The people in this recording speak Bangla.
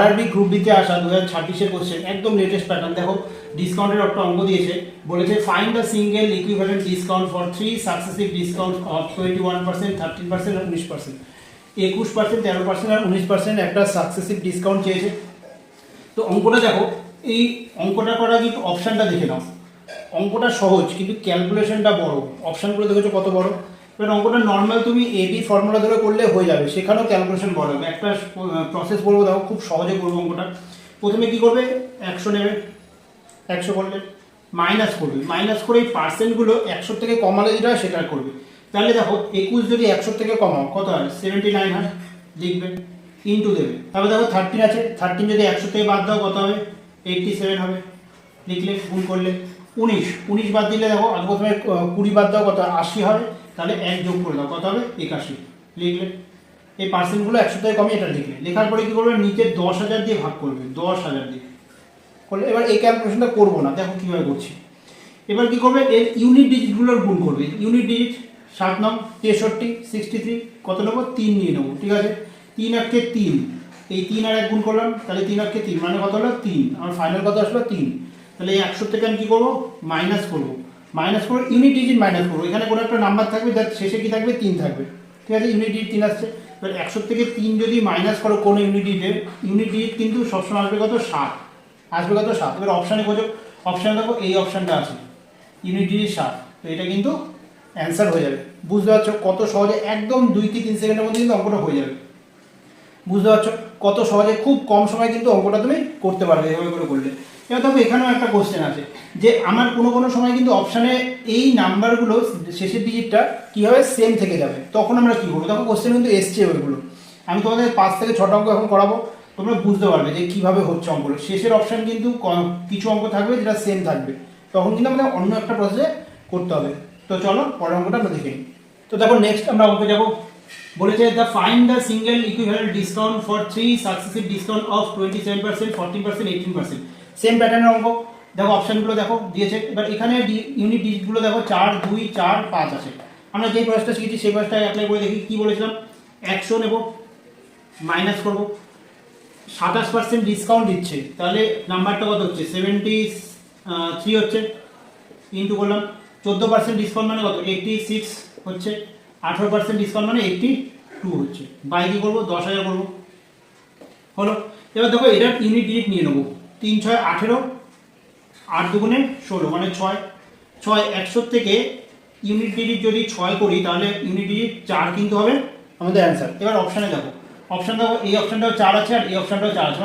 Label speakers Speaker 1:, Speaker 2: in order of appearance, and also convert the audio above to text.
Speaker 1: আরআরবি গ্রুপ ডিতে আসা 2026-এর কোশ্চেন, একদম লেটেস্ট প্যাটার্ন। দেখো ডিসকাউন্টের একটা অঙ্ক দিয়েছে, বলেছে find the single equivalent discount for 3 successive discount of 21%, 13% আর 19%। 21%, 13% আর 19% একটা সাকসেসিভ ডিসকাউন্ট চেয়েছে। তো অঙ্কটা দেখো, এই অঙ্কটা করা কিন্তু অপশানটা দেখে নাও। অঙ্কটা সহজ কিন্তু ক্যালকুলেশনটা বড়। অপশানগুলো দেখেছো কত বড়। এবার অঙ্কটা নর্মাল তুমি এবি ফর্মুলা ধরে করলে হয়ে যাবে, সেখানেও ক্যালকুলেশন বড় হবে। একটা প্রসেস বলবো, দেখো খুব সহজে করবো অঙ্কটা। প্রথমে কি করবে, 100 নেবে, 100 করলে মাইনাস করবে, মাইনাস করে এই পার্সেন্টগুলো 100 থেকে কমালে যেটা হয় সেটা করবে। তাহলে দেখো 21 যদি 100 থেকে কমাও কত হয়, 79 হয়, লিখবে, ইন্টু দেবে। তারপরে দেখো 13 আছে, 13 যদি 100 থেকে বাদ দাও কত হবে, 87 হবে, লিখলে, গুণ করলে। 19 বাদ দিলে দেখো আগে প্রথমে 20 বাদ দাও কত, 80 হবে, তাহলে 1 যোগ করে দাও কত হবে, 81, লিখলে। এই পার্সেন্টগুলো 100 থেকে কমিয়ে এটা লিখলে। লেখার পরে কি করবে, নিচে 10,000 দিয়ে ভাগ করবে, 10,000 দিয়ে করলে। এবার এই ক্যালকুলেশনটা করবো না, দেখো কীভাবে করছি। এবার কি করবে, এর ইউনিট ডিজিটগুলোর গুণ করবে। ইউনিট ডিজিট 7 নং 63, 63 কত নেবো, 3 নিয়ে নেবো, ঠিক আছে। 3 আর 3, এই 3 আর 1 গুণ করলাম, তাহলে 3 আর 3 মানে কত হলো, 3। আমার ফাইনাল কত আসলো, 3। তাহলে এই 100 থেকে আমি কী করবো, মাইনাস করবো। মাইনাস করে ইউনিট ডিজিট মাইনাস করবো। এখানে কোনো একটা নাম্বার থাকবে যার শেষে কি থাকবে, 3 থাকবে, ঠিক আছে। ইউনিট ডিজিট 3 আসছে। এবার 100 থেকে 3 যদি মাইনাস করো কোনো ইউনিট ডিজিট কিন্তু সবসময় আসবে কত, 7 আসবে, কত, 7। এবার অপশানে খোঁজো, অপশানে দেখো এই অপশানটা আছে, ইউনিট ডিজিট 7। তো এটা কিন্তু অ্যান্সার হয়ে যাবে। বুঝতে পারছো কত সহজে, একদম 2 কি 3 সেকেন্ডের মধ্যে কিন্তু অঙ্কটা হয়ে যাবে। বুঝতে পারছো কত সহজে, খুব কম সময় কিন্তু অঙ্কটা তুমি করতে পারবে এভাবে করে করলে। এবার দেখো এখানেও একটা কোশ্চেন আছে যে আমার কোনো সময় কিন্তু অপশানে এই নাম্বারগুলো শেষের ডিজিটটা কী হবে, সেম থেকে যাবে, তখন আমরা কী করবো। দেখো কোশ্চেন কিন্তু এসছে ওইগুলো, আমি তোমাদের 5 থেকে 6টা অঙ্ক এখন করাবো, তোমরা বুঝতে পারবে যে কীভাবে হচ্ছে অঙ্কগুলো। শেষের অপশান কিন্তু কিছু অঙ্ক থাকবে যেটা সেম থাকবে, তখন কিন্তু আমাদের অন্য একটা প্রসেসে করতে হবে। তো চলো পরের অঙ্কটা আমরা দেখে নিই। তো দেখো নেক্সট আমরা অঙ্কে যাবো। বলেছে the find the single equivalent discount for 3 successive discount of 27%, 14%, 18%। Same প্যাটার্নের অঙ্ক। দেখো অপশানগুলো দেখো দিয়েছে। এবার এখানে ইউনিট ডিজিটগুলো দেখো 4, 2, 4, 5 আছে। আমরা যেই প্রসেসটা শিখেছি সেই প্রসেসটা অ্যাপ্লাই করে দেখি। কি বলেছিলাম, 100 নেব, মাইনাস করবো, 27% ডিসকাউন্ট দিচ্ছে, তাহলে নাম্বারটা কত হচ্ছে, 73 হচ্ছে, ইন্টু করলাম। 14% ডিসকাউন্ট মানে কত, 86 হচ্ছে। 18% ডিসকাউন্ট মানে 82 হচ্ছে। বাই কি করবো, 10,000 করবো, হলো। এবার দেখো এটার ইউনিট ডিজিট নিয়ে নেবো। 3 6 18, 8 দুগুণে 16 মানে 6। 100 থেকে ইউনিট ডিজিট যদি 6 করি তাহলে ইউনিট ডিজিট 4 কিন্তু হবে আমাদের অ্যান্সার। এবার অপশানে দেখো, অপশান দেখো, এই অপশানটাও 4 আছে আর এই অপশানটাও 4 আছে।